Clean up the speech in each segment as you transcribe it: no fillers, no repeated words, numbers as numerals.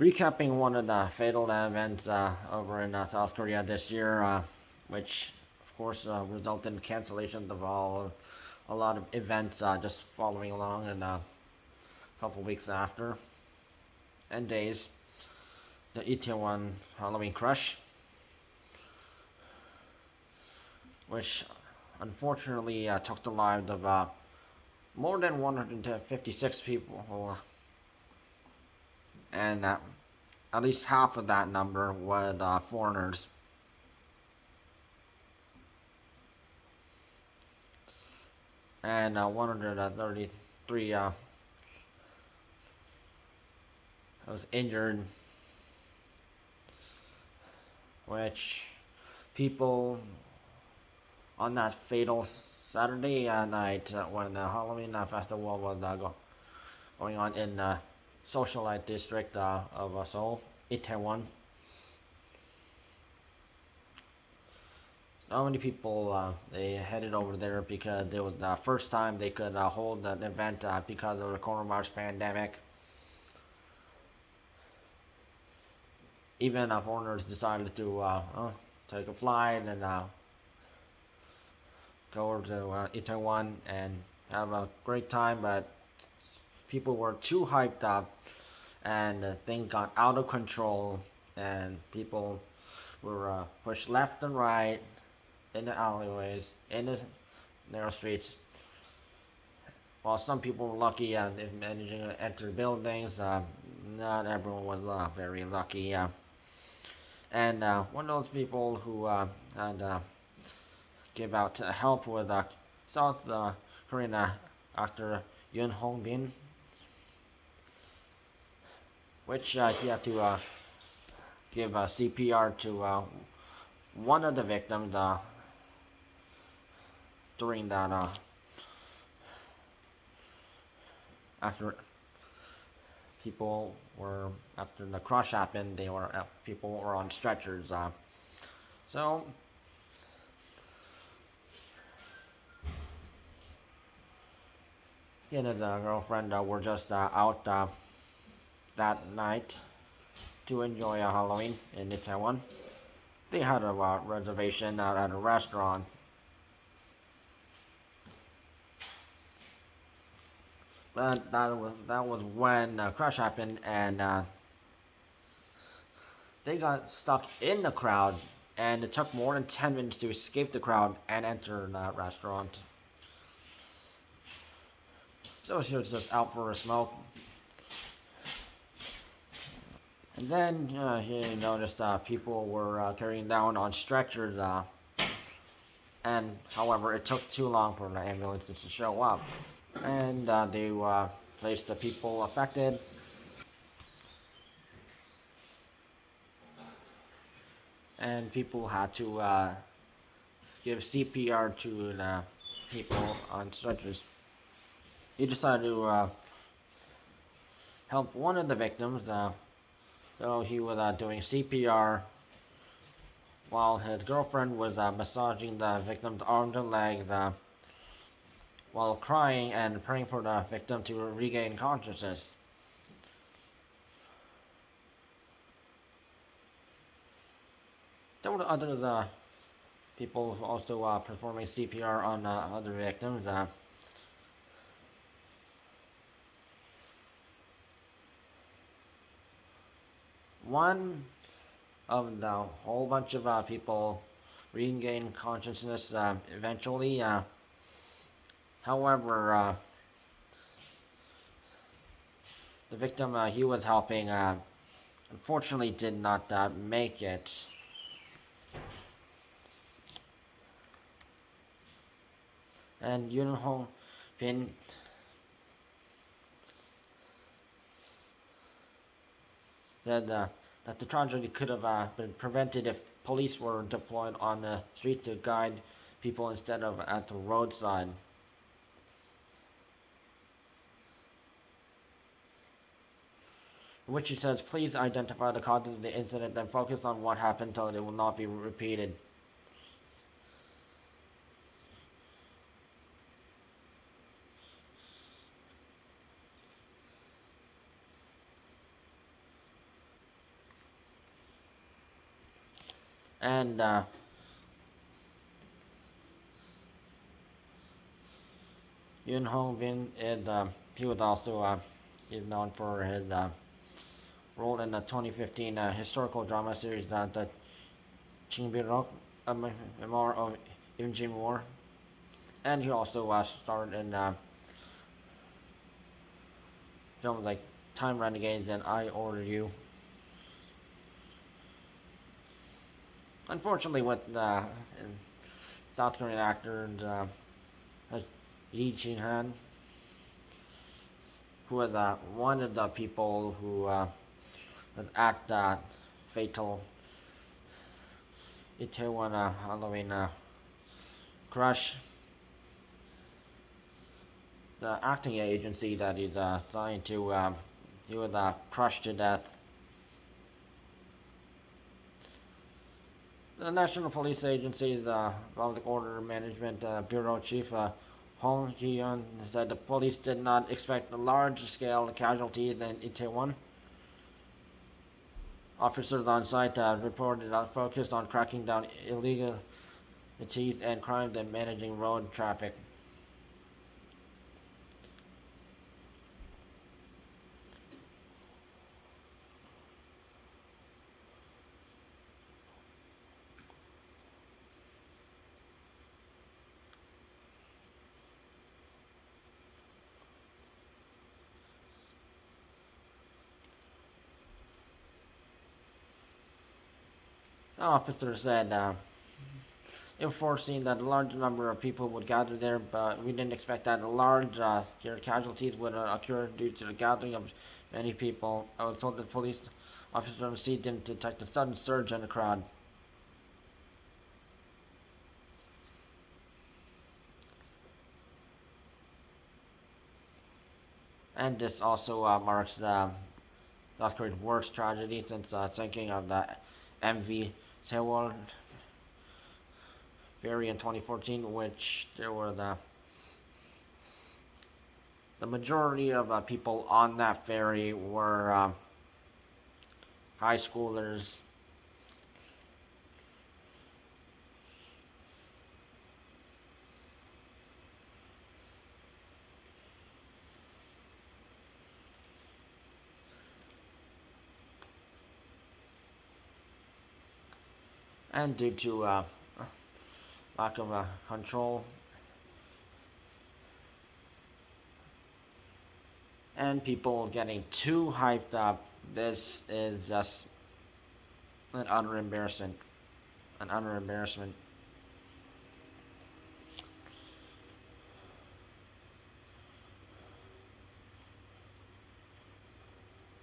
recapping one of the fatal events over in South Korea this year, which of course resulted in cancellation of a lot of events just following along in a couple weeks after and days. The Itaewon Halloween crush, which unfortunately took the lives of more than 156 people, and at least half of that number was foreigners. And 133 was injured, which people on that fatal Saturday night when the Halloween festival was going on in the socialite district of Seoul, Itaewon. So many people they headed over there because it was the first time they could hold an event because of the coronavirus pandemic. Even foreigners decided to take a flight and go over to Itaewon and have a great time, but people were too hyped up and things got out of control and people were pushed left and right in the alleyways, in the narrow streets. While some people were lucky in managing to enter buildings, not everyone was very lucky. And one of those people who had give out help with South Korean actor Yoon Hong, which he had to give CPR to one of the victims during that after people were after the crush happened. They were people were on stretchers. So he and his girlfriend were just out that night to enjoy Halloween in Itaewon. They had a reservation at a restaurant. But that was when the crash happened, and they got stuck in the crowd, and it took more than 10 minutes to escape the crowd and enter the restaurant. So she was just out for a smoke. And then he noticed people were carrying down on stretchers, and however, it took too long for the ambulance to show up. And they placed the people affected. And people had to give CPR to the people on stretchers. He decided to help one of the victims, so he was doing CPR while his girlfriend was massaging the victim's arms and legs while crying and praying for the victim to regain consciousness. There were other people also performing CPR on other victims. One of the whole bunch of people regained consciousness eventually. However, the victim he was helping unfortunately did not make it. And Yoon Hong said that the tragedy could have been prevented if police were deployed on the streets to guide people instead of at the roadside. In which he says, please identify the cause of the incident and focus on what happened so it will not be repeated. And Yoon Hong he was also is known for his role in the 2015 historical drama series the Chingbirok, a memoir of Imjin War, and he also starred in films like Time Renegades and I Order You. Unfortunately, with South Korean actor Lee Jin Han, who was one of the people who was at the fatal Itaewon Halloween crush. The acting agency that he's signed to, he was crushed to death. The National Police Agency's Public Order Management Bureau Chief Hong Ji-yeon said the police did not expect a large-scale casualties in Itaewon. Officers on site reported focused on cracking down illegalities and crimes and managing road traffic. The officer said it was foreseen that a large number of people would gather there, but we didn't expect that a large casualties would occur due to the gathering of many people. I was told that police officers on the scene didn't detect a sudden surge in the crowd. And this also marks South Korea's worst tragedy since sinking of the MV Sewol ferry in 2014, which there were the majority of people on that ferry were high schoolers. And due to lack of control and people getting too hyped up, this is just an utter embarrassment. An utter embarrassment.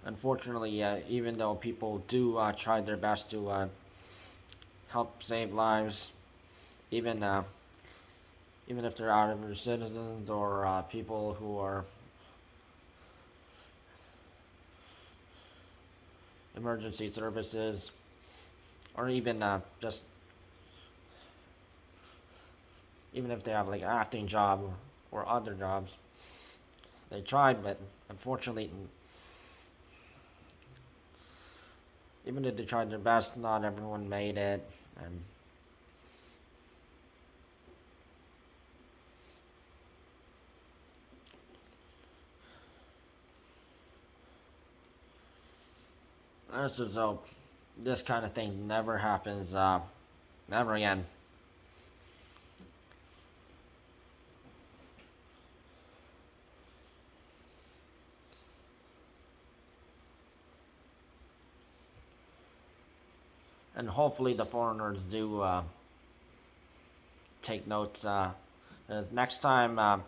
Unfortunately, even though people do try their best to help save lives, even even if they're out of their citizens or people who are emergency services, or even just even if they have like an acting job or other jobs, they tried, but unfortunately, even if they tried their best, not everyone made it, and let's just hope this kind of thing never happens, never again. And hopefully the foreigners do take notes. Next time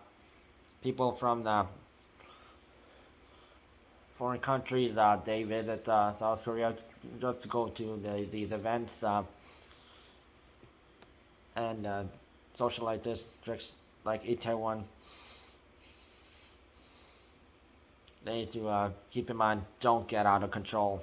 people from the foreign countries they visit South Korea, just go to these events and socialite districts like Itaewon. They need to keep in mind, don't get out of control.